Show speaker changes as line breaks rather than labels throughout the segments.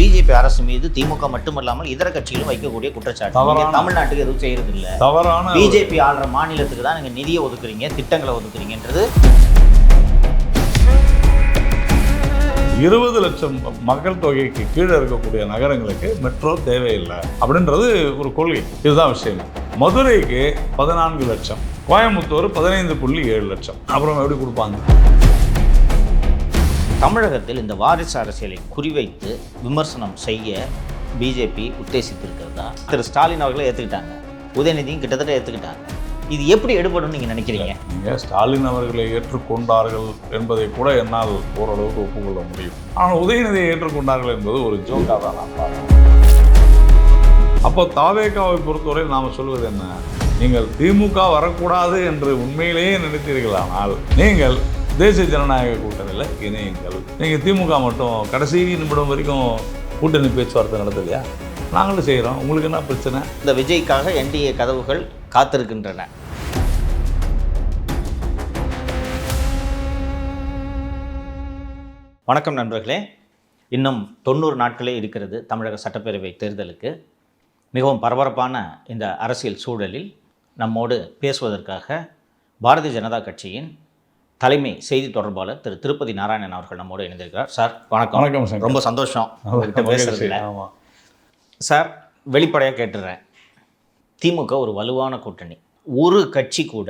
BJP அரசு மீது திமுக மட்டுமல்லாமல் இதர கட்சிகளும் வைக்கக்கூடிய குற்றச்சாட்டு தமிழ்நாட்டுக்கு எதுவும் செய்யறது இல்லை.
தவறான
பிஜேபி ஆள்ற மாநிலத்துக்கு தான் நீங்க நிதியை ஒதுக்குறீங்க, திட்டங்களை ஒதுக்குறீங்கன்றது.
20 லட்சம் மக்கள் தொகைக்கு கீழே இருக்கக்கூடிய நகரங்களுக்கு மெட்ரோ தேவையில்லை அப்படின்றது ஒரு கொள்கை. இதுதான் விஷயம். மதுரைக்கு 14 லட்சம், கோயம்புத்தூர் 15.7 லட்சம். அப்புறம் எப்படி கொடுப்பாங்க?
தமிழகத்தில் இந்த வாரிசு அரசியலை குறிவைத்து விமர்சனம் செய்ய பிஜேபி உத்தேசித்திருக்கிறதா? திரு ஸ்டாலின் அவர்களை ஏற்றுக்கிட்டாங்க, உதயநிதியும் கிட்டத்தட்ட ஏற்றுக்கிட்டாங்க. இது எப்படி எடுபடும் நீங்கள் நினைக்கிறீங்க?
நீங்கள் ஸ்டாலின் அவர்களை ஏற்றுக்கொண்டார்கள் என்பதை கூட என்னால் ஓரளவுக்கு ஒப்புக்கொள்ள முடியும். ஆனால் உதயநிதியை ஏற்றுக்கொண்டார்கள் என்பது ஒரு ஜோக்காக தான் நான் பார்க்கிறேன். அப்போ தாவேகாவை பொறுத்தவரை நாம் சொல்வது என்ன? நீங்கள் திமுக வரக்கூடாது என்று உண்மையிலேயே நினைத்தீர்களானால் நீங்கள் தேசிய ஜனநாயக கூட்டணியில் இணையுங்கள். நீங்கள் திமுக மட்டும் கடைசி நிமிடம் வரைக்கும் கூட்டணி பேச்சுவார்த்தை நடத்தலையா? நாங்களும் செய்கிறோம், உங்களுக்கு என்ன பிரச்சனை?
இந்த விஜய்க்காக என்டிஏ கதவுகள் காத்திருக்கின்றன. வணக்கம் நண்பர்களே. இன்னும் 90 நாட்களே இருக்கிறது தமிழக சட்டப்பேரவை தேர்தலுக்கு. மிகவும் பரபரப்பான இந்த அரசியல் சூழலில் நம்மோடு பேசுவதற்காக பாரதிய ஜனதா கட்சியின் தலைமை செய்தி தொடர்பாளர் திரு திருப்பதி நாராயணன் அவர்கள் நம்மோடு இணைந்திருக்கிறார். சார் வணக்கம்.
வணக்கம் சார்.
ரொம்ப சந்தோஷம் உங்கள்கிட்ட பேசுறதுல. சார் வெளிப்படையாக கேட்டுறேன், திமுக ஒரு வலுவான கூட்டணி. ஒரு கட்சி கூட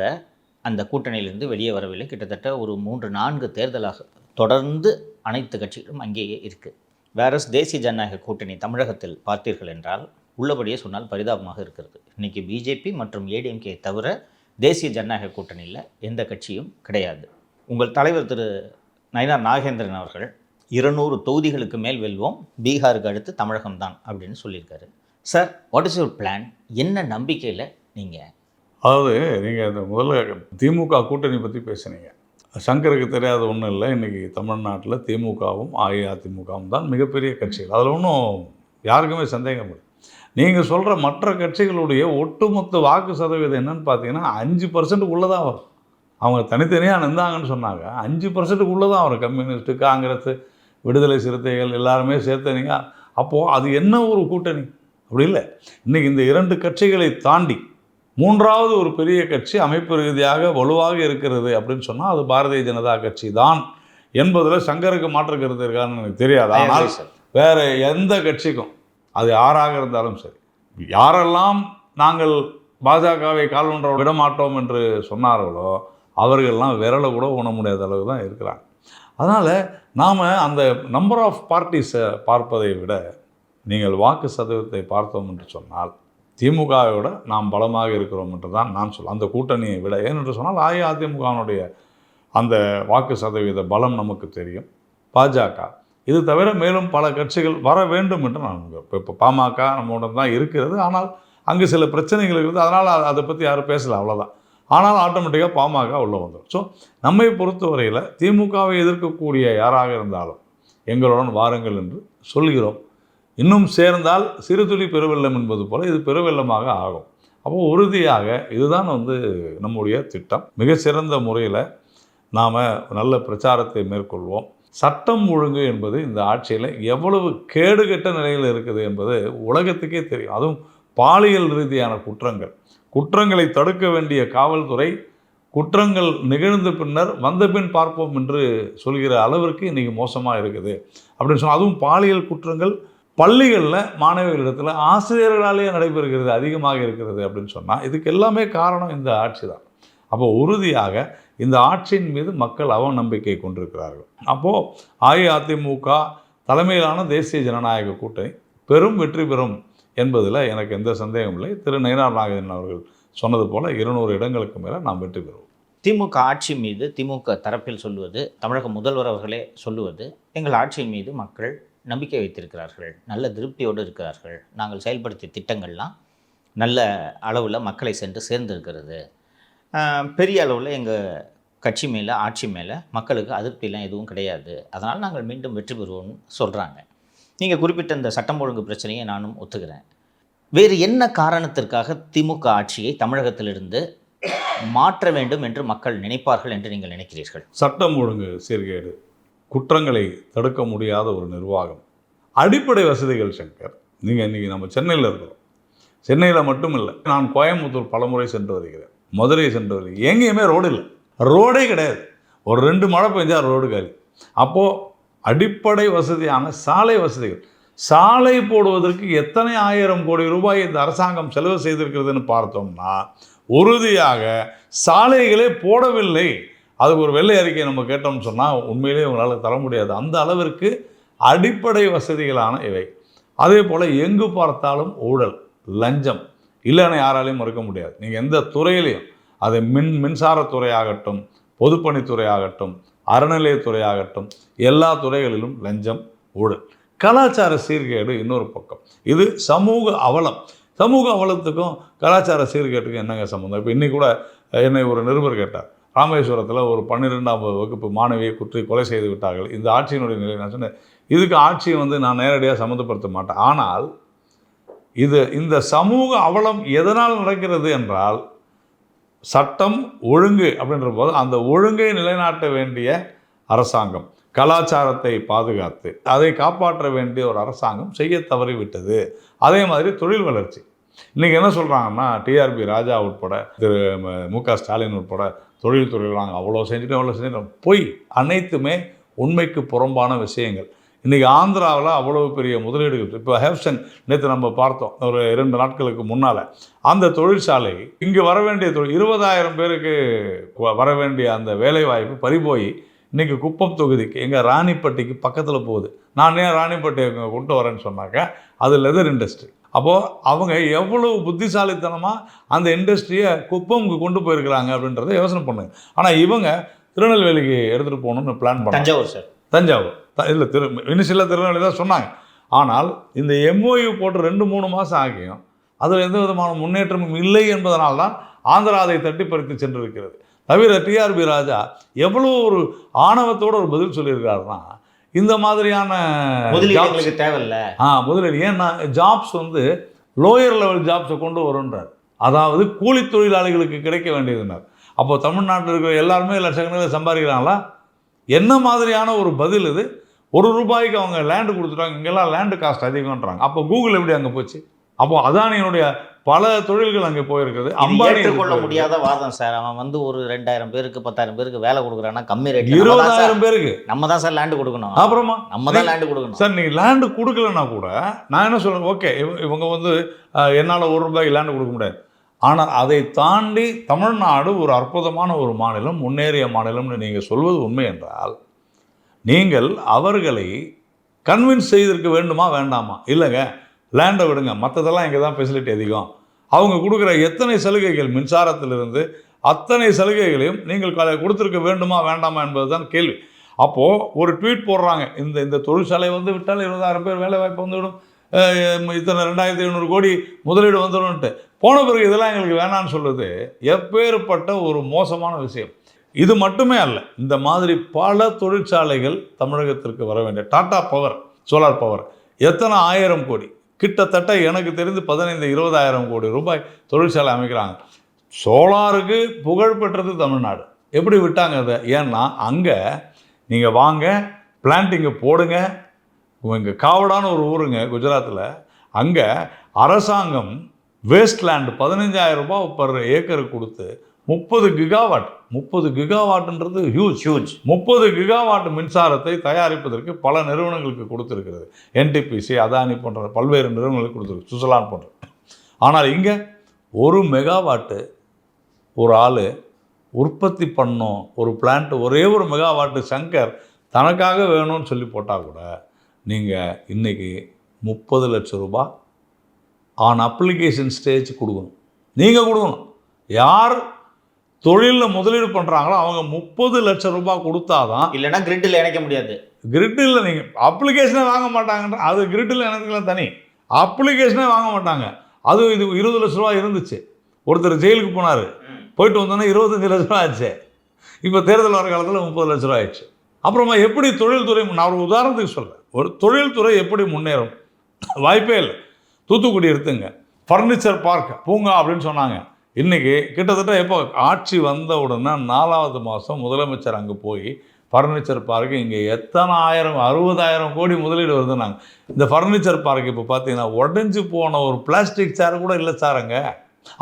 அந்த கூட்டணியிலிருந்து வெளியே வரவில்லை. கிட்டத்தட்ட ஒரு 3-4 தேர்தலாக தொடர்ந்து அனைத்து கட்சிகளும் அங்கேயே இருக்குது. வேறஸ் தேசிய ஜனநாயக கூட்டணி தமிழகத்தில் பார்த்தீர்கள் என்றால் உள்ளபடியே சொன்னால் பரிதாபமாக இருக்கிறது. இன்றைக்கி பிஜேபி மற்றும் ஏடிஎம்கே தவிர தேசிய ஜனநாயக கூட்டணியில் எந்த கட்சியும் கிடையாது. உங்கள் தலைவர் திரு நயினார் நாகேந்திரன் அவர்கள் 200 தொகுதிகளுக்கு மேல் வெல்வோம், பீகாருக்கு அடுத்து தமிழகம்தான் அப்படின்னு சொல்லியிருக்காரு. Sir, what is your plan? என்ன நம்பிக்கையில் நீங்கள்?
அதாவது நீங்கள் இந்த முதல்ல திமுக கூட்டணி பற்றி பேசுனீங்க. சங்கருக்கு தெரியாத ஒன்றும் இல்லை. இன்றைக்கி தமிழ்நாட்டில் திமுகவும் அஇஅதிமுகவும் தான் மிகப்பெரிய கட்சிகள். அதில் ஒன்றும் யாருக்குமே சந்தேகம் இல்லை. நீங்கள் சொல்கிற மற்ற கட்சிகளுடைய ஒட்டுமொத்த வாக்கு சதவீதம் என்னன்னு பார்த்தீங்கன்னா 5% தான் வரும். அவங்க தனித்தனியாக நின்றாங்கன்னு சொன்னாங்க, 5% தான் வரும். கம்யூனிஸ்ட்டு, காங்கிரஸ், விடுதலை சிறுத்தைகள் எல்லாருமே சேர்த்தனீங்க. அப்போது அது என்ன ஒரு கூட்டணி? அப்படி இல்லை. இன்றைக்கி இந்த 2 கட்சிகளை தாண்டி 3வது ஒரு பெரிய கட்சி அமைப்பு ரீதியாக வலுவாக இருக்கிறது அப்படின்னு சொன்னால் அது பாரதிய ஜனதா கட்சி தான் என்பதில் சங்கருக்கு மாற்று கருத்து இருக்கான்னு எனக்கு தெரியாது. ஆனால் வேறு எந்த கட்சிக்கும் அது யாராக இருந்தாலும் சரி, யாரெல்லாம் நாங்கள் பாஜகவை கால்வன்ற விடமாட்டோம் என்று சொன்னார்களோ அவர்கள்லாம் விரலை கூட உண முடியாத அளவு தான் இருக்கிறாங்க. அதனால் நாம் அந்த நம்பர் ஆஃப் பார்ட்டிஸை பார்ப்பதை விட நீங்கள் வாக்கு சதவீதத்தை பார்த்தோம் என்று சொன்னால் திமுகவை விட நாம் பலமாக இருக்கிறோம் என்று தான் நான் சொல்ல. அந்த கூட்டணியை விட, ஏனென்று சொன்னால் அஇஅதிமுகவினுடைய அந்த வாக்கு சதவீத பலம் நமக்கு தெரியும். பாஜக இது தவிர மேலும் பல கட்சிகள் வர வேண்டும் என்று நான் இப்போ பாமக நம்முடன் தான் இருக்கிறது. ஆனால் அங்கு சில பிரச்சனைகள் இருக்குது. அதனால் அதை பற்றி யாரும் பேசலை, அவ்வளோதான். ஆனால் ஆட்டோமேட்டிக்காக பாமக உள்ளே வந்துடும். ஸோ நம்மை பொறுத்தவரையில் திமுகவை எதிர்க்கக்கூடிய யாராக இருந்தாலும் எங்களுடன் வாருங்கள் என்று சொல்கிறோம். இன்னும் சேர்ந்தால் சிறுதுளி பெருவெள்ளம் என்பது போல் இது பெருவெள்ளமாக ஆகும். அப்போது உறுதியாக இதுதான் நம்முடைய திட்டம். மிக சிறந்த முறையில் நாம் நல்ல பிரச்சாரத்தை மேற்கொள்வோம். சட்டம் ஒழுங்கு என்பது இந்த ஆட்சியில் எவ்வளவு கேடுகெட்ட நிலையில் இருக்குது என்பது உலகத்துக்கே தெரியும். அதுவும் பாலியல் ரீதியான குற்றங்களை தடுக்க வேண்டிய காவல்துறை குற்றங்கள் நிகழ்ந்த பின்னர் வந்த பின் பார்ப்போம் என்று சொல்கிற அளவிற்கு இன்றைக்கி மோசமாக இருக்குது அப்படின்னு சொன்னால், அதுவும் பாலியல் குற்றங்கள் பள்ளிகளில் மாணவிகளிடத்தில் ஆசிரியர்களாலேயே நடைபெறுகிறது, அதிகமாக இருக்கிறது அப்படின்னு சொன்னால் இதுக்கு எல்லாமே காரணம் இந்த ஆட்சி தான். அப்போ உறுதியாக இந்த ஆட்சியின் மீது மக்கள் அவநம்பிக்கை கொண்டிருக்கிறார்கள். அப்போது அஇஅதிமுக தலைமையிலான தேசிய ஜனநாயக கூட்டணி பெரும் வெற்றி பெறும் என்பதில் எனக்கு எந்த சந்தேகம் இல்லை. திரு நயினார் நாகேந்திரன் அவர்கள் சொன்னது போல் 200 இடங்களுக்கு மேலே நாம் வெற்றி பெறுவோம்.
திமுக ஆட்சி மீது திமுக தரப்பில் சொல்வது, தமிழக முதல்வர் அவர்களே சொல்லுவது, எங்கள் ஆட்சியின் மீது மக்கள் நம்பிக்கை வைத்திருக்கிறார்கள், நல்ல திருப்தியோடு இருக்கிறார்கள், நாங்கள் செயல்படுத்திய திட்டங்கள்லாம் நல்ல அளவில் மக்களை சென்று சேர்ந்திருக்கிறது, பெரிய அளவில் எங்கள் கட்சி மேலே ஆட்சி மேலே மக்களுக்கு அதிருப்தியெல்லாம் எதுவும் கிடையாது, அதனால் நாங்கள் மீண்டும் வெற்றி பெறுவோம்னு சொல்கிறாங்க. நீங்கள் குறிப்பிட்ட இந்த சட்டம் ஒழுங்கு பிரச்சனையை நானும் ஒத்துக்கிறேன். வேறு என்ன காரணத்திற்காக திமுக ஆட்சியை தமிழகத்திலிருந்து மாற்ற வேண்டும் என்று மக்கள் நினைப்பார்கள் என்று நீங்கள் நினைக்கிறீர்கள்?
சட்டம் ஒழுங்கு சீர்கேடு, குற்றங்களை தடுக்க முடியாத ஒரு நிர்வாகம், அடிப்படை வசதிகள் சங்கர். நீங்கள் இன்றைக்கி நம்ம சென்னையில் இருக்கிறோம். சென்னையில் மட்டும் இல்லை, நான் கோயம்புத்தூர் பலமுறை சென்று வருகிறேன், மதுரை சென்று வருகிறேன். எங்கேயுமே ரோடு இல்லை, ரோடே கிடையாது. ஒரு 2 மழை பெஞ்சால் ரோடு காலி. அப்போது அடிப்படை வசதியான சாலை வசதிகள், சாலை போடுவதற்கு எத்தனை 1000 கோடி ரூபாய் இந்த அரசாங்கம் செலவு செய்திருக்கிறதுன்னு பார்த்தோம்னா உறுதியாக சாலைகளே போடவில்லை. அதுக்கு ஒரு வெள்ளை அறிக்கை நம்ம கேட்டோம்னு சொன்னால் உண்மையிலே உங்களால் தர முடியாது. அந்த அளவிற்கு அடிப்படை வசதிகளான இவை. அதே போல் எங்கு பார்த்தாலும் ஊழல், லஞ்சம் இல்லைன்னு யாராலையும் மறுக்க முடியாது. நீங்கள் எந்த துறையிலையும், அது மின்சாரத்துறையாகட்டும், பொதுப்பணித்துறையாகட்டும், அறநிலையத்துறையாகட்டும், எல்லா துறைகளிலும் லஞ்சம், ஊழல். கலாச்சார சீர்கேடு இன்னொரு பக்கம். இது சமூக அவலம். சமூக அவலத்துக்கும் கலாச்சார சீர்கேட்டுக்கும் என்னங்க சம்மந்தம்? இப்போ இன்னைக்கு கூட என்னை ஒரு நிருபர் கேட்டார், ராமேஸ்வரத்தில் ஒரு 12ஆம் வகுப்பு மாணவியை குற்றி கொலை செய்து விட்டார்கள், இந்த ஆட்சியினுடைய நிலை. நான் சொன்னேன், இதுக்கு ஆட்சியை நான் நேரடியாக சம்மந்தப்படுத்த மாட்டேன். ஆனால் இந்த சமூக அவலம் எதனால் நடக்கிறது என்றால், சட்டம் ஒழுங்கு அப்படின்ற போது அந்த ஒழுங்கை நிலைநாட்ட வேண்டிய அரசாங்கம், கலாச்சாரத்தை பாதுகாத்து அதை காப்பாற்ற வேண்டிய ஒரு அரசாங்கம் செய்ய தவறிவிட்டது. அதே மாதிரி தொழில் வளர்ச்சி. இன்றைக்கி என்ன சொல்கிறாங்கன்னா, டிஆர்பி ராஜா உட்பட, திரு மு.க. ஸ்டாலின் உட்பட தொழில்துறையில் நாங்கள் அவ்வளோ செஞ்சுட்டோம். பொய். அனைத்துமே உண்மைக்கு புறம்பான விஷயங்கள். இன்றைக்கி ஆந்திராவில் அவ்வளோ பெரிய முதலீடுகள். இப்போ ஹேவ்சன் நேற்று நம்ம பார்த்தோம், ஒரு 2 நாட்களுக்கு முன்னால். அந்த தொழிற்சாலை இங்கே வர வேண்டிய 20,000 பேருக்கு வர வேண்டிய அந்த வேலைவாய்ப்பு பறிபோய் இன்றைக்கி குப்பம் தொகுதிக்கு, எங்கள் ராணிப்பட்டிக்கு பக்கத்தில் போகுது. நான் ஏன் ராணிப்பட்டியை கொண்டு வரேன்னு சொன்னாக்க, அது லெதர் இண்டஸ்ட்ரி. அப்போது அவங்க எவ்வளவு புத்திசாலித்தனமாக அந்த இண்டஸ்ட்ரியை குப்பமுக்கு கொண்டு போயிருக்கிறாங்க அப்படின்றத யோசனை பண்ணுங்க. ஆனால் இவங்க திருநெல்வேலிக்கு எடுத்துகிட்டு போகணுன்னு பிளான் பண்ணாங்க.
தஞ்சாவூர் சார்,
தஞ்சாவூர் இல்லை, இனிஷியலாக திருநெல்வேலி தான் சொன்னாங்க. ஆனால் இந்த எம்ஓயு போட்டு 2-3 மாதம் ஆகியும் அதில் எந்த விதமான முன்னேற்றமும் இல்லை என்பதனால்தான் ஆந்திரா அதை தட்டி பறித்து சென்றிருக்கிறது. தவிர டிஆர்பி ராஜா எவ்வளோ ஒரு ஆணவத்தோடு ஒரு பதில் சொல்லியிருக்காருன்னா, இந்த மாதிரியான
முதலீடுகளுக்கு தேவையில்லை.
முதலீடு ஏன்னா ஜாப்ஸ் லோயர் லெவல் ஜாப்ஸை கொண்டு வருன்றார். அதாவது கூலி தொழிலாளிகளுக்கு கிடைக்க வேண்டியதுனார். அப்போ தமிழ்நாட்டில் இருக்கிற எல்லாருமே லட்சக்கணக்கில் சம்பாதிக்கிறாங்களா? என்ன மாதிரியான ஒரு பதில் இது? ₹1 அவங்க லேண்டு கொடுத்துட்டாங்க, இங்கெல்லாம் லேண்டு காஸ்ட் அதிகம்ன்றாங்க. அப்போ கூகுள் எப்படி அங்கே போச்சு? அப்போ அதானியினுடைய பல தொழில்கள் அங்கே போயிருக்குது. அம்பானி
ஏற்றுக்கொள்ள முடியாத வாதம் சார். அவன் ஒரு 2,000 பேருக்கு 10,000 பேருக்கு வேலை கொடுக்குறான்னா கம்மி ரேட்
20,000 பேருக்கு
நம்ம தான் சார் லேண்டு கொடுக்கணும்.
அப்புறமா
நம்ம தான் லேண்டு கொடுக்கணும்
சார். நீங்கள் லேண்டு கொடுக்கலன்னா கூட நான் என்ன சொல்கிறேன், ஓகே இவங்க என்னால் ₹1 லேண்டு கொடுக்க முடியாது. ஆனால் அதை தாண்டி தமிழ்நாடு ஒரு அற்புதமான ஒரு மாநிலம், முன்னேறிய மாநிலம்னு நீங்கள் சொல்வது உண்மை என்றால், நீங்கள் அவர்களை கன்வின்ஸ் செய்திருக்க வேண்டுமா வேண்டாமா? இல்லைங்க, லேண்டை விடுங்க, மற்றதெல்லாம் இங்கே தான் ஃபெசிலிட்டி அதிகம். அவங்க கொடுக்குற எத்தனை சலுகைகள், மின்சாரத்திலிருந்து அத்தனை சலுகைகளையும் நீங்கள் கொடுத்துருக்க வேண்டுமா வேண்டாமா என்பது தான் கேள்வி. அப்போது ஒரு ட்வீட் போடுறாங்க, இந்த தொழிற்சாலை விட்டால் 20,000 பேர் வேலை வாய்ப்பு வந்துவிடும், இத்தனை 2,500 கோடி முதலீடு வந்துடும்ன்ட்டு. போன பிறகு இதெல்லாம் எங்களுக்கு வேணான்னு சொல்லுது எப்பேற்பட்ட ஒரு மோசமான விஷயம். இது மட்டுமே அல்ல, இந்த மாதிரி பல தொழிற்சாலைகள் தமிழகத்திற்கு வர வேண்டிய. டாடா பவர், சோலார் பவர் எத்தனை 1000 கோடி, கிட்டத்தட்ட எனக்கு தெரிந்து 15-20,000 கோடி ரூபாய் தொழிற்சாலை அமைக்கிறாங்க. சோலாருக்கு புகழ் பெற்றது தமிழ்நாடு. எப்படி விட்டாங்க அதை? ஏன்னா அங்கே நீங்கள் வாங்க, பிளான்ட்டிங்கை போடுங்க. இங்கே காவடான ஒரு ஊருங்க குஜராத்தில், அங்கே அரசாங்கம் வேஸ்ட் லேண்டு 15,000 ரூபாய் பர் ஏக்கருக்கு கொடுத்து 30 கிகாவாட், 30 கிகாவாட்ன்றது ஹியூஜ். 30 கிகாவாட் மின்சாரத்தை தயாரிப்பதற்கு பல நிறுவனங்களுக்கு கொடுத்துருக்கிறது. என்டிபிசி, அதானி போன்ற பல்வேறு நிறுவனங்களுக்கு கொடுத்துருக்கு, சுவிட்சர்லாந்து போன்ற. ஆனால் இங்கே 1 மெகாவாட்டு ஒரு ஆள் உற்பத்தி பண்ணோம், ஒரு பிளான்ட் ஒரே 1 மெகாவாட்டு சங்கர் தனக்காக வேணும்னு சொல்லி போட்டால் கூட நீங்கள் இன்றைக்கி 30 லட்சம் ரூபாய் ஆன் அப்ளிகேஷன் ஸ்டேஜ் கொடுக்கணும். நீங்கள் கொடுக்கணும். யார் தொழிலில் முதலீடு பண்ணுறாங்களோ அவங்க 30 லட்சம் ரூபாய் கொடுத்தாதான்.
இல்லைன்னா கிரிட்டில் இணைக்க முடியாது.
கிரிட்டில் நீங்கள் அப்ளிகேஷனே வாங்க மாட்டாங்கன்ற, அது கிரிட்டில் இணைக்கலாம் தனி, அப்ளிகேஷனே வாங்க மாட்டாங்க. அது இது 20 லட்ச ரூபா இருந்துச்சு. ஒருத்தர் ஜெயிலுக்கு போனார், போயிட்டு வந்தோன்னா 25 லட்ச ரூபா ஆச்சு. இப்போ தேர்தல் வர காலத்தில் 30 லட்ச ரூபா ஆயிடுச்சு. அப்புறமா எப்படி தொழில்துறை, நான் ஒரு உதாரணத்துக்கு சொல்கிறேன், ஒரு தொழில்துறை எப்படி முன்னேறும்? வாய்ப்பே இல்லை. தூத்துக்குடி எடுத்துங்க, ஃபர்னிச்சர் பார்க் பூங்கா அப்படின்னு சொன்னாங்க. இன்றைக்கி கிட்டத்தட்ட எப்போ ஆட்சி வந்த உடனே 4வது மாதம் முதலமைச்சர் அங்கே போய் ஃபர்னிச்சர் பார்க்கு இங்கே எத்தனை 60,000 கோடி முதலீடு வருதுன்னாங்க. இந்த ஃபர்னிச்சர் பார்க் இப்போ பார்த்தீங்கன்னா உடஞ்சி போன ஒரு பிளாஸ்டிக் சேர் கூட இல்லை சாருங்க.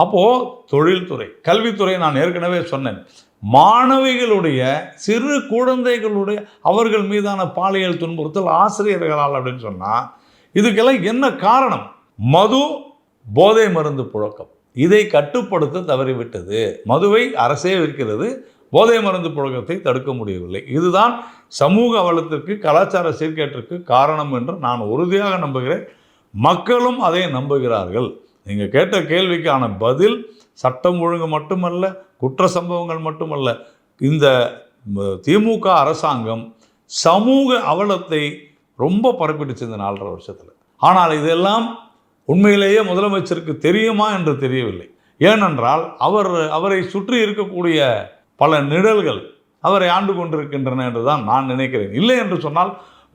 அப்போது தொழில்துறை, கல்வித்துறை நான் ஏற்கனவே சொன்னேன், மாணவிகளுடைய சிறு குழந்தைகளுடைய அவர்கள் மீதான பாலியல் துன்புறுத்தல் ஆசிரியர்களால் அப்படின்னு சொன்னால் இதுக்கெல்லாம் என்ன காரணம்? மது, போதை மருந்து புழக்கம். இதை கட்டுப்படுத்த தவறிவிட்டது. மதுவை அரசே விற்கிறது, போதை மருந்து புழக்கத்தை தடுக்க முடியவில்லை. இதுதான் சமூக அவலத்திற்கு, கலாச்சார சீர்கேட்டிற்கு காரணம் என்று நான் உறுதியாக நம்புகிறேன். மக்களும் அதை நம்புகிறார்கள். நீங்கள் கேட்ட கேள்விக்கான பதில் சட்டம் ஒழுங்கு மட்டுமல்ல, குற்ற சம்பவங்கள் மட்டுமல்ல, இந்த திமுக அரசாங்கம் சமூக அவலத்தை ரொம்ப பரப்பிடுச்சு இந்த 4.5 வருஷத்தில். ஆனால் இதெல்லாம் உண்மையிலேயே முதலமைச்சருக்கு தெரியுமா என்று தெரியவில்லை. ஏனென்றால் அவரை சுற்றி இருக்கக்கூடிய பல நிழல்கள் அவரை ஆண்டு கொண்டிருக்கின்றன என்று தான் நான் நினைக்கிறேன். இல்லை என்று சொன்னால்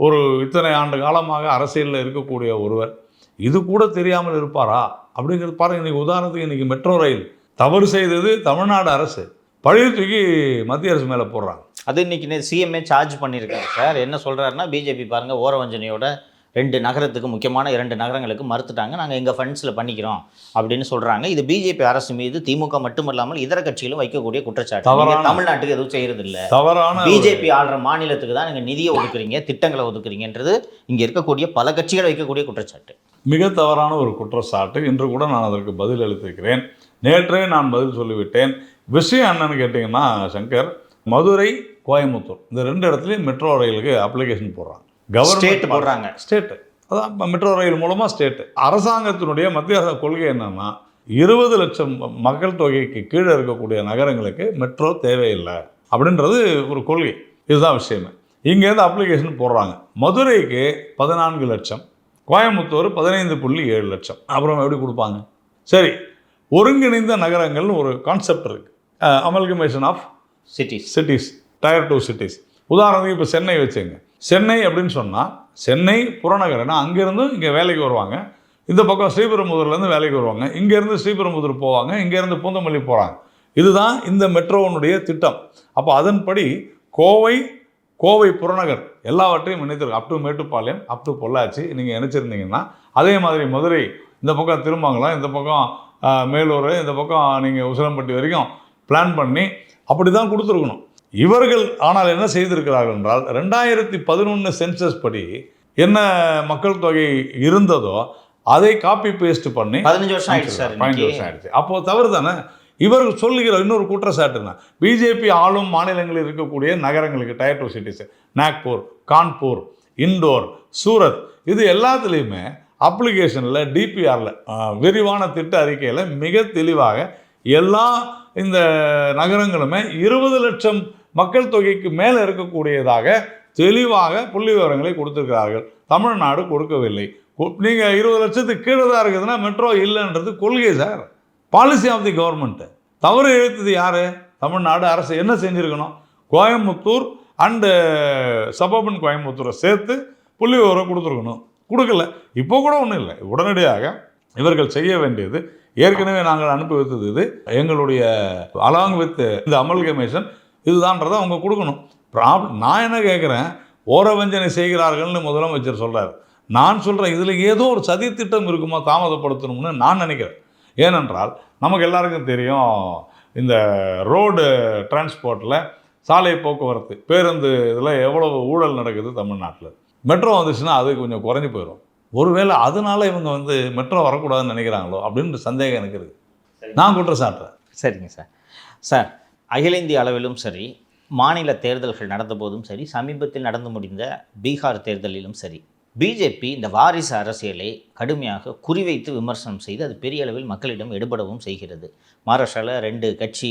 ஒரு இத்தனை ஆண்டு காலமாக அரசியலில் இருக்கக்கூடிய ஒருவர் இது கூட தெரியாமல் இருப்பாரா அப்படிங்கிறது பாருங்கள். இன்றைக்கி உதாரணத்துக்கு இன்றைக்கி மெட்ரோ ரயில் தவறு செய்தது தமிழ்நாடு அரசு, பழைய தூக்கி மத்திய அரசு மேலே போடுறாங்க.
அது இன்றைக்கி சிஎம்ஏ சார்ஜ் பண்ணியிருக்காங்க சார். என்ன சொல்கிறாருன்னா, பிஜேபி பாருங்கள் ஓரவஞ்சனையோட 2 நகரத்துக்கு, முக்கியமான 2 நகரங்களுக்கு மறுத்துட்டாங்க, நாங்கள் எங்கள் ஃபண்ட்ஸில் பண்ணிக்கிறோம் அப்படின்னு சொல்கிறாங்க. இது பிஜேபி அரசு மீது திமுக மட்டுமல்லாமல் இதர கட்சிகளும் வைக்கக்கூடிய குற்றச்சாட்டு. தமிழ்நாட்டுக்கு எதுவும் செய்யறதில்லை, தவறான பிஜேபி ஆள்ற மாநிலத்துக்கு தான் நீங்கள் நிதியை ஒதுக்குறீங்க, திட்டங்களை ஒதுக்குறீங்கன்றது இங்கே இருக்கக்கூடிய பல கட்சிகள் வைக்கக்கூடிய குற்றச்சாட்டு.
மிக தவறான ஒரு குற்றச்சாட்டு. இன்று கூட நான் அதற்கு பதில் அளித்திருக்கிறேன். நேற்றே நான் பதில் சொல்லிவிட்டேன். விஷயம் என்னன்னு கேட்டிங்கன்னா சங்கர், மதுரை, கோயம்புத்தூர் இந்த 2 இடத்துலையும் மெட்ரோ ரயிலுக்கு அப்ளிகேஷன் போடுறாங்க.
கவர்மெண்ட் போடுறாங்க.
ஸ்டேட்டு அதான் மெட்ரோ ரயில் மூலமாக ஸ்டேட்டு. அரசாங்கத்தினுடைய மத்திய அரசு கொள்கை என்னன்னா 20 லட்சம் மக்கள் தொகைக்கு கீழே இருக்கக்கூடிய நகரங்களுக்கு மெட்ரோ தேவையில்லை அப்படின்றது ஒரு கொள்கை. இதுதான் விஷயமே. இங்கேருந்து அப்ளிகேஷன் போடுறாங்க. மதுரைக்கு 14 லட்சம், கோயம்புத்தூர் 15.7 லட்சம். அப்புறம் எப்படி கொடுப்பாங்க? சரி, ஒருங்கிணைந்த நகரங்கள்னு ஒரு கான்செப்ட் இருக்குது. Amalgamation of cities, tier 2 cities. உதாரணத்துக்கு இப்போ சென்னை வச்சுங்க. சென்னை அப்படின்னு சொன்னால் சென்னை புறநகரம்னா அங்கேருந்து இங்கே வேலைக்கு வருவாங்க, இந்த பக்கம் ஸ்ரீபெரும்புதூர்லேருந்து வேலைக்கு வருவாங்க, இங்கேருந்து ஸ்ரீபெரும்புதூர் போவாங்க, இங்கேருந்து பூந்தமல்லி போகிறாங்க. இதுதான் இந்த மெட்ரோனுடைய திட்டம். அப்போ அதன்படி கோவை புறநகர் எல்லாவற்றையும் இணைத்திருக்கு. Up to Mettupalayam, up to Pollachi நீங்கள் இணைச்சிருந்தீங்கன்னா, அதே மாதிரி மதுரை இந்த பக்கம் திருமங்கலம், இந்த பக்கம் மேலூர், இந்த பக்கம் நீங்கள் உசிலம்பட்டி வரைக்கும் பிளான் பண்ணி அப்படி தான் கொடுத்துருக்கணும் இவர்கள். ஆனால் என்ன செய்திருக்கிறார்கள் என்றால் 2011 சென்சஸ் படி என்ன மக்கள் தொகை இருந்ததோ அதை காப்பி பேஸ்ட் பண்ணி
15 வருஷம் ஆயிடுச்சு.
அப்போது தவறு தானே. இவர்கள் சொல்லுகிற இன்னொரு குற்றச்சாட்டுனா, பிஜேபி ஆளும் மாநிலங்களில் இருக்கக்கூடிய நகரங்களுக்கு டயர் 2 சிட்டிஸ், நாக்பூர், கான்பூர், இண்டோர், சூரத், இது எல்லாத்துலேயுமே அப்ளிகேஷனில் டிபிஆரில் விரிவான திட்ட அறிக்கையில் மிக தெளிவாக எல்லா இந்த நகரங்களுமே 20 லட்சம் மக்கள் தொகைக்கு மேலே இருக்கக்கூடியதாக தெளிவாக புள்ளி விவரங்களை கொடுத்துருக்கிறார்கள். தமிழ்நாடு கொடுக்கவில்லை. நீங்கள் 20 லட்சத்துக்கு கீழே தான் இருக்குதுன்னா மெட்ரோ இல்லைன்றது கொள்கை sir, policy of the government. தவறு இழுத்தது யார்? தமிழ்நாடு அரசு. என்ன செஞ்சுருக்கணும்? கோயம்புத்தூர் அண்டு சபர்பன் கோயம்புத்தூரை சேர்த்து புள்ளி விவரம் கொடுத்துருக்கணும். கொடுக்கல. இப்போ கூட ஒன்றும் இல்லை. உடனடியாக இவர்கள் செய்ய வேண்டியது, ஏற்கனவே நாங்கள் அனுப்பி வைத்தது இது, எங்களுடைய அலாங் வித் இந்த அமல்கமேஷன் இதுதான்றதை அவங்க கொடுக்கணும். நான் என்ன கேட்குறேன், ஓரவஞ்சனை செய்கிறார்கள்னு முதலமைச்சர் சொல்கிறார். நான் சொல்கிறேன், இதில் ஏதோ ஒரு சதி திட்டம் இருக்குமா தாமதப்படுத்தணும்னு நான் நினைக்கிறேன். ஏனென்றால் நமக்கு எல்லாருக்கும் தெரியும், இந்த ரோடு டிரான்ஸ்போர்ட்டில், சாலை போக்குவரத்து, பேருந்து இதில் எவ்வளவு ஊழல் நடக்குது தமிழ்நாட்டில். மெட்ரோ வந்துச்சுன்னா அது கொஞ்சம் குறைஞ்சி போயிடும். ஒருவேளை அதனால இவங்க மெட்ரோ வரக்கூடாதுன்னு நினைக்கிறாங்களோ அப்படின்ற சந்தேகம் எனக்கு இருக்குது. நான் குற்றம் சாட்டுறேன்.
சரிங்க சார். சார், அகில இந்திய அளவிலும் சரி, மாநில தேர்தல்கள் நடந்த போதும் சரி, சமீபத்தில் நடந்து முடிந்த பீகார் தேர்தலிலும் சரி, பிஜேபி இந்த வாரிசு அரசியலை கடுமையாக குறிவைத்து விமர்சனம் செய்து அது பெரிய அளவில் மக்களிடம் எடுபடவும் செய்கிறது. மகாராஷ்டிராவில் 2 கட்சி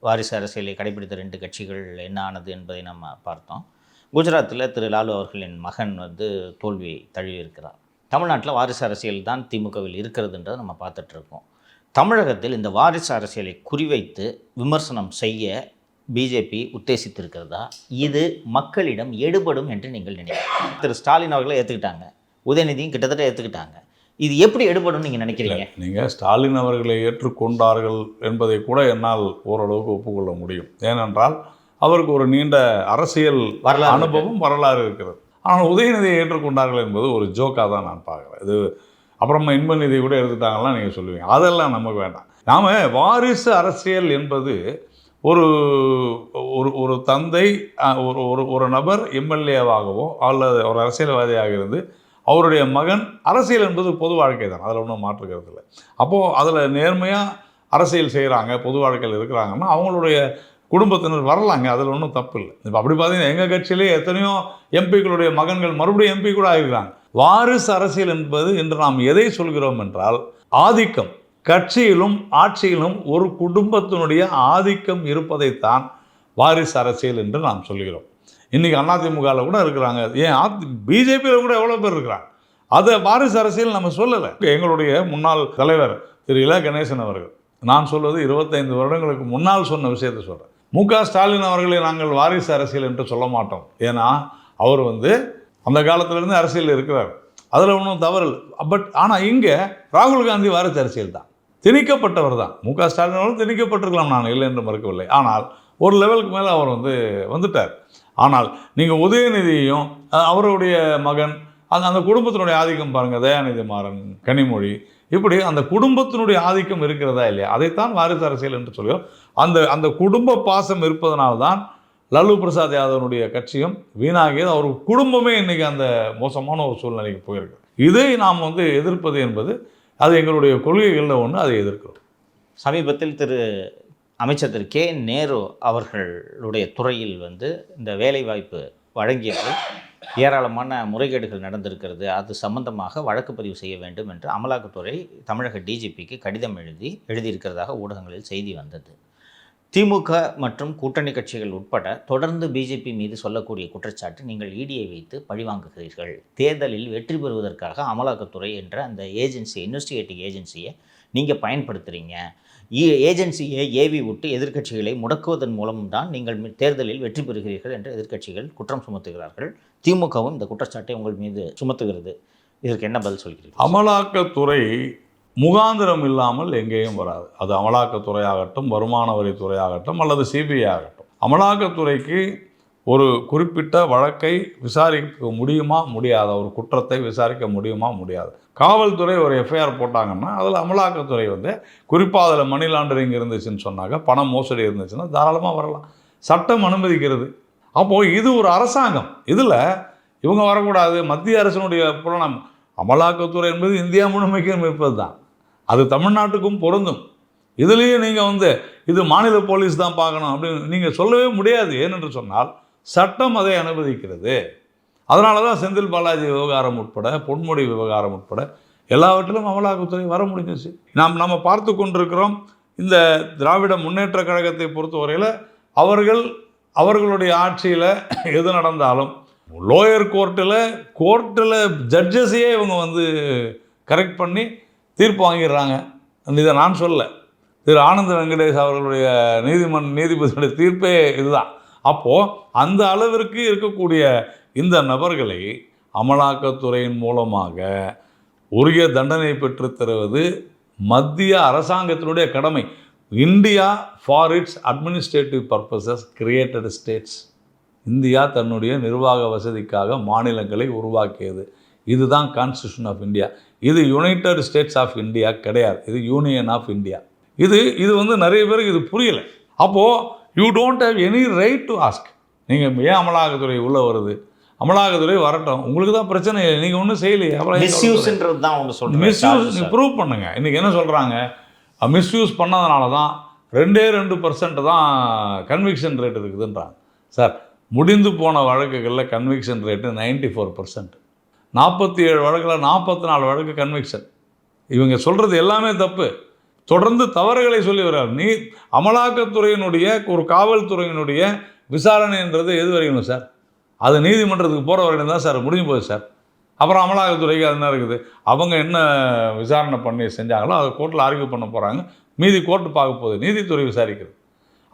வாரிசு அரசியலை கடைபிடித்த 2 கட்சிகள் என்ன ஆனது என்பதை நம்ம பார்த்தோம். குஜராத்தில் திரு லாலு அவர்களின் மகன் தோல்வியை தழுவியிருக்கிறார். தமிழ்நாட்டில் வாரிசு அரசியல் தான் திமுகவில் இருக்கிறதுன்றதை நம்ம பார்த்துட்ருக்கோம். தமிழகத்தில் இந்த வாரிசு அரசியலை குறிவைத்து விமர்சனம் செய்ய பிஜேபி உத்தேசித்திருக்கிறதா? இது மக்களிடம் எடுபடும் என்று நீங்கள் நினைக்கிறீங்க? திரு ஸ்டாலின் அவர்களை ஏற்றுக்கிட்டாங்க, உதயநிதியும் கிட்டத்தட்ட ஏற்றுக்கிட்டாங்க. இது எப்படி எடுபடும் நீங்கள் நினைக்கிறீங்க?
நீங்கள் ஸ்டாலின் அவர்களை ஏற்றுக்கொண்டார்கள் என்பதை கூட என்னால் ஓரளவுக்கு ஒப்புக்கொள்ள முடியும். ஏனென்றால் அவருக்கு ஒரு நீண்ட அரசியல்
வரலாறு
அனுபவம் வரலாறு இருக்கிறது. ஆனால் உதயநிதியை ஏற்றுக்கொண்டார்கள் என்பது ஒரு ஜோக்காக தான் நான் பார்க்குறேன். இது அப்புறமா இன்ப நிதி கூட எடுத்துட்டாங்கலாம் நீங்கள் சொல்லுவீங்க, அதெல்லாம் நமக்கு வேண்டாம். நாம் வாரிசு அரசியல் என்பது ஒரு ஒரு ஒரு தந்தை ஒரு ஒரு ஒரு நபர் எம்எல்ஏவாகவோ அல்லது ஒரு அரசியல்வாதியாக இருந்து அவருடைய மகன், அரசியல் என்பது பொது வாழ்க்கை தான், அதில் ஒன்றும் மாற்றுக்கிறது இல்லை. அப்போது அதில் நேர்மையாக அரசியல் செய்கிறாங்க, பொது வாழ்க்கையில் இருக்கிறாங்கன்னா அவங்களுடைய குடும்பத்தினர் வரலாங்க, அதில் ஒன்றும் தப்பு இல்லை. இப்போ அப்படி பார்த்தீங்கன்னா எங்கள் கட்சியிலே எத்தனையோ எம்பிக்களுடைய மகன்கள் மறுபடியும் எம்பி கூட ஆகிருக்கிறாங்க. வாரிசு அரசியல் என்பது இன்று நாம் எதை சொல்கிறோம் என்றால் ஆதிக்கம். கட்சியிலும் ஆட்சியிலும் ஒரு குடும்பத்தினுடைய ஆதிக்கம் இருப்பதைத்தான் வாரிசு அரசியல் என்று நாம் சொல்கிறோம். இன்றைக்கி அதிமுகவில் கூட இருக்கிறாங்க, ஏன் பிஜேபியில் கூட எவ்வளோ பேர் இருக்கிறாங்க. அதை வாரிசு அரசியல் நம்ம சொல்லலை. எங்களுடைய முன்னாள் தலைவர் திரு இல கணேசன் அவர்கள், நான் சொல்வது 25 வருடங்களுக்கு முன்னால் சொன்ன விஷயத்தை சொல்கிறேன். மு.க. ஸ்டாலின் அவர்களை நாங்கள் வாரிசு அரசியல் என்று சொல்ல மாட்டோம். ஏன்னா அவர் அந்த காலத்திலேருந்து அரசியல் இருக்கிறார், அதில் ஒன்றும் தவறு இல்லை. பட் ஆனால் இங்கே ராகுல் காந்தி வாரிசு அரசியல் தான், திணிக்கப்பட்டவர் தான். மு.க. ஸ்டாலின் அவர்கள் திணிக்கப்பட்டிருக்கலாம், நான் இல்லை என்று மறுக்கவில்லை. ஆனால் ஒரு லெவலுக்கு மேலே அவர் வந்துட்டார். ஆனால் நீங்கள் உதயநிதியையும் அவருடைய மகன் அந்த குடும்பத்தினுடைய ஆதிக்கம் பாருங்கள், தயாநிதி மாறன், கனிமொழி, இப்படி அந்த குடும்பத்தினுடைய ஆதிக்கம் இருக்கிறதா இல்லையா, அதைத்தான் வாரிசு அரசியல் என்று சொல்கிறோம். அந்த குடும்ப பாசம் இருப்பதனால்தான் லல்லு பிரசாத் யாதவனுடைய கட்சியும் வீணாகியது. அவர் குடும்பமே இன்றைக்கி அந்த மோசமான ஒரு சூழ்நிலைக்கு போயிருக்கு. இதை நாம் எதிர்ப்பது என்பது அது எங்களுடைய கொள்கைகளில் ஒன்று, அதை எதிர்க்கிறோம்.
சமீபத்தில் அமைச்சர் திரு கே நேரு அவர்களுடைய துறையில் இந்த வேலைவாய்ப்பு வழங்கியது ஏராளமான முறைகேடுகள் நடந்திருக்கிறது, அது சம்பந்தமாக வழக்கு பதிவு செய்ய வேண்டும் என்று அமலாக்கத்துறை தமிழக டிஜிபிக்கு கடிதம் எழுதியிருக்கிறதாக ஊடகங்களில் செய்தி வந்தது. திமுக மற்றும் கூட்டணி கட்சிகள் உட்பட தொடர்ந்து பிஜேபி மீது சொல்லக்கூடிய குற்றச்சாட்டு, நீங்கள் இடியை வைத்து பழிவாங்குகிறீர்கள், தேர்தலில் வெற்றி பெறுவதற்காக அமலாக்கத்துறை என்ற அந்த ஏஜென்சியை, இன்வெஸ்டிகேட்டிவ் ஏஜென்சியை நீங்கள் பயன்படுத்துகிறீங்க, ஏஜென்சியை ஏவி விட்டு எதிர்க்கட்சிகளை முடக்குவதன் மூலம்தான் நீங்கள் தேர்தலில் வெற்றி பெறுகிறீர்கள் என்று எதிர்க்கட்சிகள் குற்றம் சுமத்துகிறார்கள். திமுகவும் இந்த குற்றச்சாட்டை உங்கள் மீது சுமத்துகிறது. இதற்கு என்ன பதில் சொல்கிறீர்கள்?
அமலாக்கத்துறை முகாந்திரம் இல்லாமல் எங்கேயும் வராது. அது அமலாக்கத்துறை ஆகட்டும், வருமான வரித்துறை ஆகட்டும், அல்லது சிபிஐ ஆகட்டும். அமலாக்கத்துறைக்கு ஒரு குறிப்பிட்ட வழக்கை விசாரிக்க முடியுமா முடியாத, ஒரு குற்றத்தை விசாரிக்க முடியுமா முடியாது. காவல்துறை ஒரு எஃப்ஐஆர் போட்டாங்கன்னா அதில் அமலாக்கத்துறை குறிப்பாக அதில் மணி லாண்டரிங் இருந்துச்சுன்னு சொன்னாங்க, பணம் மோசடி இருந்துச்சுன்னா தாராளமாக வரலாம், சட்டம் அனுமதிக்கிறது. அப்போது இது ஒரு அரசாங்கம், இதில் இவங்க வரக்கூடாது. மத்திய அரசினுடைய புலனம், அமலாக்கத்துறை என்பது இந்தியா முழுமைக்கும் இருப்பது தான், அது தமிழ்நாட்டுக்கும் பொருந்தும். இதுலேயும் நீங்கள் இது மாநில போலீஸ் தான் பார்க்கணும் அப்படின்னு நீங்கள் சொல்லவே முடியாது. ஏனென்று சொன்னால் சட்டம் அதை அனுமதிக்கிறது. அதனால தான் செந்தில் பாலாஜி விவகாரம் உட்பட, பொன்முடி விவகாரம் உட்பட எல்லாவற்றிலும் அமலாக்கத்துறை வர முடிஞ்சிச்சு. நம்ம பார்த்து கொண்டிருக்கிறோம். இந்த திராவிட முன்னேற்ற கழகத்தை பொறுத்தவரையில் அவர்களுடைய ஆட்சியில் எது நடந்தாலும் லோயர் கோர்ட்டில் ஜட்ஜஸையே இவங்க கரெக்ட் பண்ணி தீர்ப்பு வாங்கிடுறாங்க. இதை நான் சொல்ல, திரு ஆனந்த வெங்கடேஷ் அவர்களுடைய நீதிபதியுடைய தீர்ப்பே இதுதான். அப்போது அந்த அளவிற்கு இருக்கக்கூடிய இந்த நபர்களை அமலாக்கத்துறையின் மூலமாக உரிய தண்டனை பெற்று தருவது மத்திய அரசாங்கத்தினுடைய கடமை. India for it's administrative purposes created states. India தன்னுடைய நிர்வாக வசதிக்காக மாநிலங்களை உருவாக்கியது. இதுதான் கான்ஸ்டியூஷன் ஆஃப் இந்தியா. இது யுனைடெட் ஸ்டேட்ஸ் ஆஃப் இந்தியா கிடையாது, இது யூனியன் ஆஃப் இந்தியா. இது நிறைய பேருக்கு இது புரியலை. அப்போது you don't have any right to ask. நீங்கள் ஏன் அமலாக்கத்துறை உள்ளே வருது, அமலாக்கத்துறை வரட்டும், உங்களுக்கு தான் பிரச்சனை இல்லை, நீங்கள் ஒன்றும் செய்யலையே.
மிஸ்யூஸ்ன்றது தான் ஒன்று சொல்கிறேன்,
மிஸ்யூஸ் நீங்கள் ப்ரூவ் பண்ணுங்கள். இன்றைக்கி என்ன சொல்கிறாங்க, மிஸ்யூஸ் பண்ணதுனால தான் 2% தான் கன்விக்ஷன் ரேட் இருக்குதுன்றாங்க. சார், முடிந்து போன வழக்குகளில் கன்விக்ஷன் ரேட்டு 94%. 47 வழக்கில் 44 வழக்கு கன்விக்ஷன். இவங்க சொல்கிறது எல்லாமே தப்பு. தொடர்ந்து தவறுகளை சொல்லி வர்றார். அமலாக்கத்துறையினுடைய ஒரு காவல்துறையினுடைய விசாரணைன்றது எது வரைக்கணும் சார்? அது நீதிமன்றத்துக்கு போகிற வரைக்கும் தான் சார் முடிஞ்சு போகுது சார். அப்புறம் அமலாக்கத்துறைக்கு அது என்ன இருக்குது, அவங்க என்ன விசாரணை பண்ணி செஞ்சாங்களோ அதை கோர்ட்டில் ஆர்கியூ பண்ண போகிறாங்க, மீதி கோர்ட்டு பார்க்க போகுது, நீதித்துறை விசாரிக்கிறது.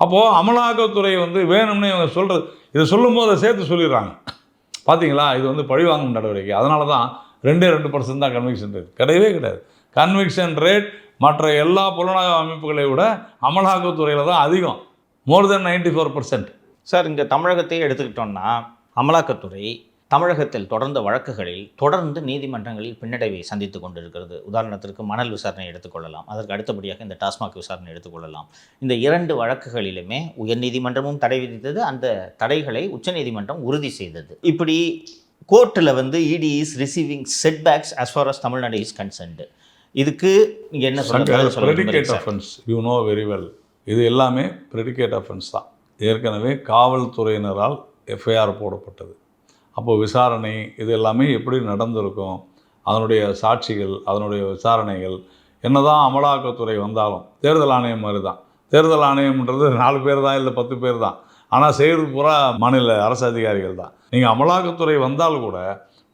அப்போது அமலாக்கத்துறை வேணும்னு இவங்க சொல்கிறது, இதை சொல்லும்போது அதை சேர்த்து சொல்லிடுறாங்க. பார்த்தீங்களா, இது பழிவாங்கும் நடவடிக்கை. அதனால தான் 2% தான் கன்விக்ஷன் ரேட். கிடையவே கிடையாது. கன்விக்ஷன் ரேட் மற்ற எல்லா புலனாய்வு அமைப்புகளை விட அமலாக்கத்துறையில் தான் அதிகம், மோர் தென் 94%.
சார் இங்கே தமிழகத்தையே எடுத்துக்கிட்டோம்னா அமலாக்கத்துறை தமிழகத்தில் தொடர்ந்த வழக்குகளில் தொடர்ந்து நீதிமன்றங்களில் பின்னடைவை சந்தித்து கொண்டிருக்கிறது. உதாரணத்திற்கு மணல் விசாரணை எடுத்துக்கொள்ளலாம், அதற்கு அடுத்தபடியாக இந்த டாஸ்மாக் விசாரணை எடுத்துக்கொள்ளலாம். இந்த 2 வழக்குகளிலுமே உயர்நீதிமன்றமும் தடை விதித்தது, அந்த தடைகளை உச்சநீதிமன்றம் உறுதி செய்தது. இப்படி கோர்ட்டில் இடி is receiving setbacks as far as Tamil Nadu is concerned. இதுக்கு நீங்கள் என்ன
predicate offence you know very well. இது எல்லாமே ப்ரெடிகேட் அஃபென்ஸ் தான். ஏற்கனவே காவல்துறையினரால் எஃப்ஐஆர் போடப்பட்டது. அப்போது விசாரணை இது எல்லாமே எப்படி நடந்திருக்கும், அதனுடைய சாட்சிகள், அதனுடைய விசாரணைகள் என்னதான் அமலாக்கத்துறை வந்தாலும் தேர்தல் ஆணையம் மாதிரி தான். தேர்தல் ஆணையம்ன்றது 4 பேர் தான், இல்லை 10 பேர் தான். ஆனால் செய்கிறது பூரா மாநில அரசு அதிகாரிகள் தான். நீங்கள் அமலாக்கத்துறை வந்தால் கூட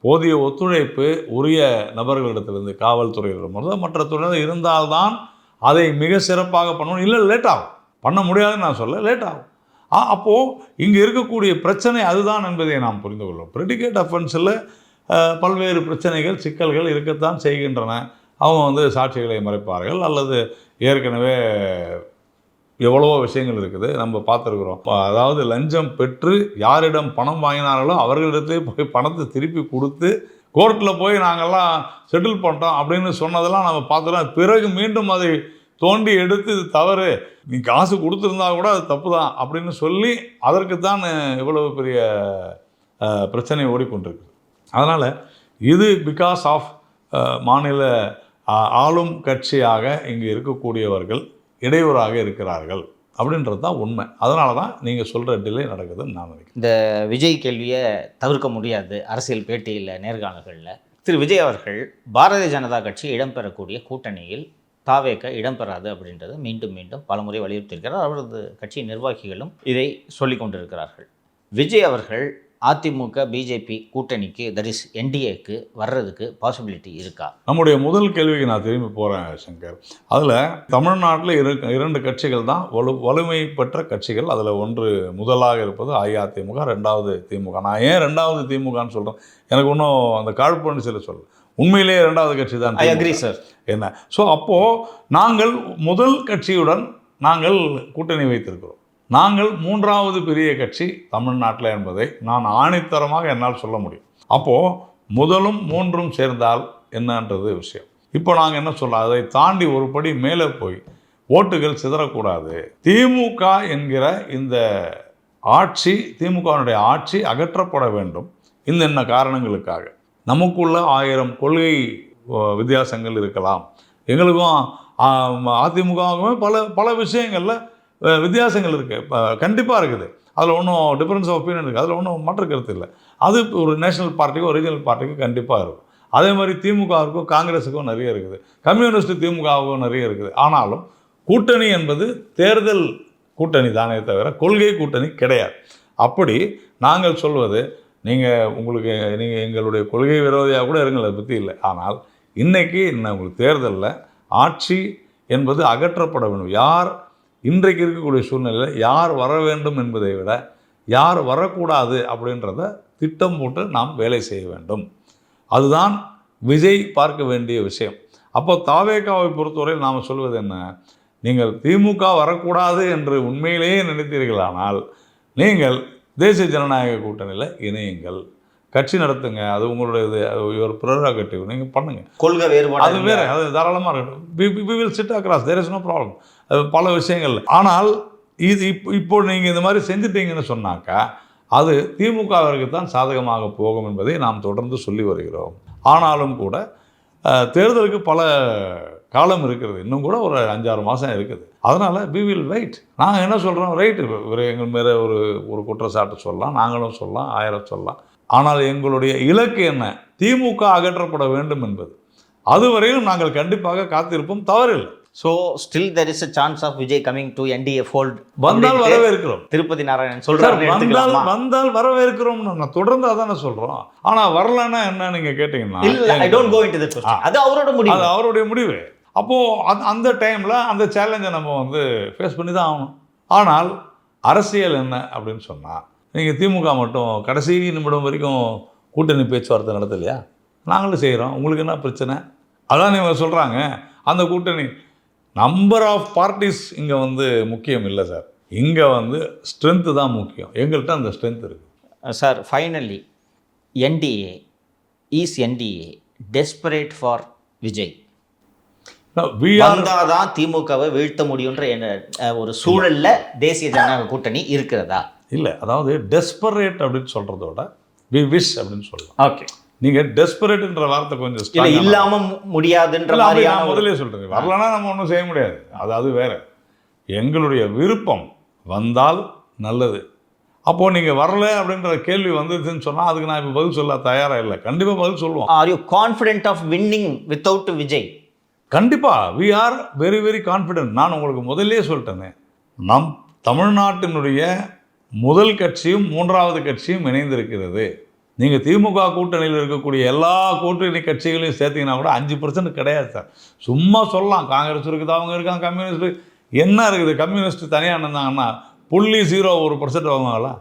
போதிய ஒத்துழைப்பு உரிய நபர்களிடத்திலிருந்து காவல்துறையிடமிருந்து மற்ற துறையினர் இருந்தால்தான் அதை மிக சிறப்பாக பண்ணணும். இல்லை லேட் ஆகும், பண்ண முடியாதுன்னு நான் சொல்ல, லேட் ஆகும். அப்போது இங்கே இருக்கக்கூடிய பிரச்சனை அதுதான் என்பதை நாம் புரிந்து கொள்ளும். ப்ரெடிகேட் அஃபென்ஸில் பல்வேறு பிரச்சனைகள், சிக்கல்கள் இருக்கத்தான் செய்கின்றன. அவங்க சாட்சிகளை மறைப்பார்கள், அல்லது ஏற்கனவே எவ்வளவோ விஷயங்கள் இருக்குது, நம்ம பார்த்துருக்குறோம். அதாவது லஞ்சம் பெற்று யாரிடம் பணம் வாங்கினார்களோ அவர்களிடத்தே போய் பணத்தை திருப்பி கொடுத்து கோர்ட்டில் போய் நாங்கள்லாம் செட்டில் பண்ணிட்டோம் அப்படின்னு சொன்னதெல்லாம் நம்ம பார்த்துறோம். பிறகு மீண்டும் அதை தோண்டி எடுத்து இது தவறு, நீ காசு கொடுத்துருந்தா கூட அது தப்பு தான் அப்படின்னு சொல்லி அதற்குத்தான் இவ்வளவு பெரிய பிரச்சனை ஓடிக்கொண்டிருக்கு. அதனால் இது பிகாஸ் ஆஃப் மாநில ஆளும் கட்சியாக இங்கே இருக்கக்கூடியவர்கள் இடையூறாக இருக்கிறார்கள் அப்படின்றது தான் உண்மை. அதனால தான் நீங்கள் சொல்கிற டிலே நடக்குதுன்னு நான் நினைக்கிறேன்.
இந்த விஜய் கேள்வியை தவிர்க்க முடியாது. அரசியல் பேட்டியில், நேர்காணல்களில் திரு விஜய் அவர்கள் பாரதிய ஜனதா கட்சி இடம்பெறக்கூடிய கூட்டணியில் தாவேக இடம்பெறாது அப்படின்றத மீண்டும் மீண்டும் பலமுறை வலியுறுத்தியிருக்கிறார். அவரது கட்சி நிர்வாகிகளும் இதை சொல்லி கொண்டிருக்கிறார்கள். விஜய் அவர்கள் அதிமுக பிஜேபி கூட்டணிக்கு, தட் இஸ் என்டிஏக்கு வர்றதுக்கு பாசிபிலிட்டி இருக்கா?
நம்முடைய முதல் கேள்விக்கு நான் திரும்பி போகிறேன் சங்கர். அதில் தமிழ்நாட்டில் 2 கட்சிகள் தான் வலிமை பெற்ற கட்சிகள். அதில் ஒன்று முதலாக இருப்பது அஇஅதிமுக, 2வது திமுக. நான் ஏன் 2வது திமுகன்னு சொல்கிறேன், எனக்கு ஒன்றும் அந்த காழ்ப்புணர்ச்சி சொல்ல, உண்மையிலேயே 2வது கட்சி தான்.
I agree sir.
என்ன ஸோ அப்போது நாங்கள் முதல் கட்சியுடன் நாங்கள் கூட்டணி வைத்திருக்கிறோம். நாங்கள் 3வது பெரிய கட்சி தமிழ்நாட்டில் என்பதை நான் ஆணித்தரமாக என்னால் சொல்ல முடியும். அப்போது முதலும் 3ம் சேர்ந்தால் என்னன்றது விஷயம். இப்போ நாங்கள் என்ன சொல்லலாம், அதை தாண்டி ஒரு படி மேலே போய் ஓட்டுகள் சிதறக்கூடாது. திமுக என்கிற இந்த ஆட்சி, திமுகவினுடைய ஆட்சி அகற்றப்பட வேண்டும். இந்த காரணங்களுக்காக நமக்குள்ள 1000 கொள்கை வித்தியாசங்கள் இருக்கலாம். எங்களுக்கும் அதிமுகவுக்குமே பல விஷயங்களில் வித்தியாசங்கள் இருக்குது, கண்டிப்பாக இருக்குது. அதில் ஒன்றும் டிஃப்ரென்ஸ் ஆஃப் ஒப்பீனியன் இருக்குது, அதில் ஒன்றும் மாற்று கருத்து இல்லை. அது ஒரு நேஷனல் பார்ட்டிக்கோ ரீஜனல் பார்ட்டிக்கோ கண்டிப்பாக இருக்கும். அதே மாதிரி திமுகவுக்கும் காங்கிரஸுக்கும் நிறைய இருக்குது, கம்யூனிஸ்ட் திமுகவுக்கும் நிறைய இருக்குது. ஆனாலும் கூட்டணி என்பது தேர்தல் கூட்டணி தானே தவிர கொள்கை கூட்டணி கிடையாது. அப்படி நாங்கள் சொல்வது, நீங்கள் எங்களுடைய கொள்கை விரோதியாக கூட இருங்கள், அதை பற்றி இல்லை. ஆனால் இன்றைக்கி உங்களுக்கு தேர்தலில் ஆட்சி என்பது அகற்றப்பட வேண்டும். யார் இன்றைக்கு இருக்கக்கூடிய சூழ்நிலையில் யார் வர வேண்டும் என்பதை விட யார் வரக்கூடாது அப்படின்றத திட்டம் போட்டு நாம் வேலை செய்ய வேண்டும். அதுதான் விஜய் பார்க்க வேண்டிய விஷயம். அப்போ தாவேகாவை பொறுத்தவரையில் நாம் சொல்வது என்ன, நீங்கள் திமுக வரக்கூடாது என்று உண்மையிலேயே நினைத்தீர்களானால் நீங்கள் தேசிய ஜனநாயக கூட்டணியில் இணையுங்கள், கட்சி நடத்துங்க, அது உங்களுடைய ஒரு ப்ரெரோகேட்டிவ், நீங்கள் பண்ணுங்கள்.
கொள்கை வேறுபாடு
அது வேறு, அது தாராளமாக இருக்கட்டும். We will sit across, there is no problem. அது பல விஷயங்கள். ஆனால் இது இப்போ நீங்கள் இந்த மாதிரி செஞ்சுட்டீங்கன்னு சொன்னாக்கா அது திமுகவிற்கு தான் சாதகமாக போகும் என்பதை நாம் தொடர்ந்து சொல்லி வருகிறோம். ஆனாலும் கூட தேர்தலுக்கு பல காலம் இருக்கிறது, இன்னும் கூட ஒரு 5-6 மாதம் இருக்குது. அதனால் வி வில் வெயிட். நாங்கள் என்ன சொல்கிறோம், ரைட்டு, எங்கள் மேலே ஒரு குற்றச்சாட்டு சொல்லலாம், நாங்களும் சொல்லலாம், 1000 சொல்லலாம். ஆனால் எங்களுடைய இலக்கு என்ன, திமுக அகற்றப்பட வேண்டும் என்பது. அதுவரையிலும் நாங்கள் கண்டிப்பாக காத்திருப்போம், தவறில்லை.
So still there is a chance of Vijay coming to NDA fold.
வந்தால் வரவேற்கிறோம்.
திருப்பதி நாராயணன் சொல்கிறார்,
வந்தால் வரவேற்கிறோம்னு நான் தொடர்ந்து அதானே சொல்கிறோம். ஆனால் வரலன்னா என்ன நீங்கள் கேட்டிங்கன்னா,
I don't go into that question. அது அவரோட முடிவு,
அது அவருடைய முடிவு. அப்போது அந்த டைமில் அந்த சேலஞ்சை நம்ம ஃபேஸ் பண்ணி தான் ஆகணும். ஆனால் அரசியல் என்ன அப்படின்னு சொன்னால், நீங்கள் திமுக மட்டும் கடைசி நிமிடம் வரைக்கும் கூட்டணி பேச்சுவார்த்தை நடத்தலையா? நாங்களும் செய்கிறோம், உங்களுக்கு என்ன பிரச்சனை? அதான் இவங்க சொல்கிறாங்க, அந்த கூட்டணி நம்பர் ஆஃப் பார்ட்டிஸ் இங்கே முக்கியம் இல்லை சார். இங்கே வந்து ஸ்ட்ரென்த்து தான் முக்கியம். எங்கள்கிட்ட அந்த ஸ்ட்ரென்த் இருக்குது.
Sir finally NDA desperate for Vijay வந்தாதான் திமுகவை வீழ்த்த முடியுன்ற ஒரு சூழல்ல தேசிய ஜனநாயக கூட்டணி இருக்கிறதா?
இல்லை, அதாவது டெஸ்பரேட் அப்படின்னு சொல்கிறதோட வி விஷ் அப்படின்னு சொல்லலாம்.
ஓகே,
நீங்கள் டெஸ்பரேட்ன்ற வார்த்தை கொஞ்சம்
இல்லை இல்லாம முடியாதுன்ற மாதிரி
நான் முதலே சொல்கிறேன். வரலன்னா நம்ம ஒன்றும் செய்ய முடியாது, அது வேற. எங்களுடைய விருப்பம் வந்தால் நல்லது. அப்போது நீங்கள் வரல அப்படின்ற கேள்வி வந்ததுன்னு சொன்னால் அதுக்கு நான் இப்போ பதில் சொல்ல தயாராக இல்லை. கண்டிப்பாக பதில் சொல்லுவோம்.
Are you confident of winning without Vijay?
கண்டிப்பாக we are very very confident. நான் உங்களுக்கு முதல்லே சொல்லிட்டேனே, நம் தமிழ்நாட்டினுடைய முதல் கட்சியும் மூன்றாவது கட்சியும் இணைந்திருக்கிறது. நீங்கள் திமுக கூட்டணியில் இருக்கக்கூடிய எல்லா கூட்டணி கட்சிகளையும் சேர்த்திங்கன்னா கூட 5% கிடையாது சார். சும்மா சொல்லலாம் காங்கிரஸ் இருக்குது, அவங்க இருக்காங்க, கம்யூனிஸ்ட் என்ன இருக்குது. கம்யூனிஸ்ட் தனியாக இருந்தாங்கன்னா 0.01% வாங்குவாங்களா?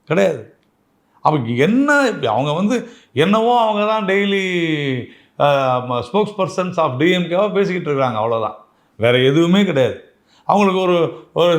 கிடையாது. அப்போ என்ன அவங்க வந்து என்னவோ அவங்க தான் டெய்லி ஸ்போக்ஸ் பர்சன்ஸ் ஆஃப் டிஎம்கேவாக பேசிக்கிட்டு இருக்கிறாங்க, அவ்வளோதான். வேறு எதுவுமே கிடையாது. அவங்களுக்கு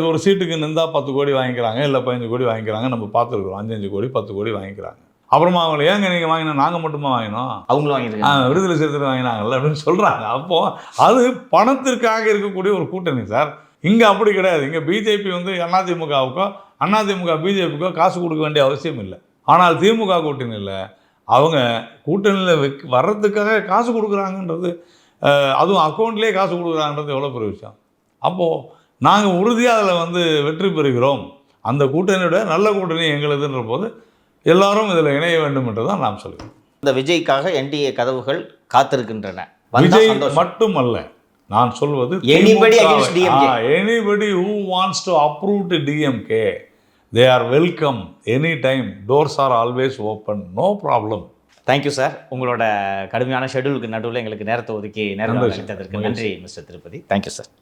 ஒரு சீட்டுக்கு நின்றா 10 கோடி வாங்கிக்கிறாங்க, இல்லை 15 கோடி வாங்கிக்கிறாங்க. நம்ம பார்த்துருக்குறோம். 5 கோடி 10 கோடி வாங்கிக்கிறாங்க. அப்புறமா அவங்களை ஏங்க நீங்கள் வாங்கினா நாங்கள் மட்டுமா வாங்கினோம்,
அவங்களும் வாங்கியிருக்காங்க,
விடுதலை சிறுத்தைகள் வாங்கினாங்கல்ல அப்படின்னு சொல்கிறாங்க. அப்போது அது பணத்திற்காக இருக்கக்கூடிய ஒரு கூட்டணி சார். இங்கே அப்படி கிடையாது. இங்கே பிஜேபி வந்து அதிமுகவுக்கோ அதிமுக பிஜேபிக்கோ காசு கொடுக்க வேண்டிய அவசியம் இல்லை. ஆனால் திமுக கூட்டணியில் அவங்க கூட்டணியில் வர்றதுக்காக காசு கொடுக்குறாங்கன்றது, அதுவும் அக்கௌண்ட்லேயே காசு கொடுக்குறாங்கன்றது எவ்வளோ பெரிய விஷயம். அப்போது நாங்கள் உறுதியாக அதில் வந்து வெற்றி பெறுகிறோம். அந்த கூட்டணியோட நல்ல கூட்டணி எங்களுதுன்ற போது எல்லாரும் இதில் இணைய வேண்டும் என்று தான் நாம் சொல்கிறோம்.
இந்த விஜய்க்காக என்டிஏ கதவுகள் காத்திருக்கின்றன.
விஜய் மட்டுமல்ல, நான் சொல்வது anybody who wants to approve to DMK, they are welcome anytime. Doors are always open, no problem.
Thank you sir. உங்களோட கடுமையான ஷெட்யூலுக்கு நடுவில் எங்களுக்கு நேரத்தை ஒதுக்கி நேரம் அளித்ததற்கு நன்றி மிஸ்டர் திருப்பதி. Thank you sir.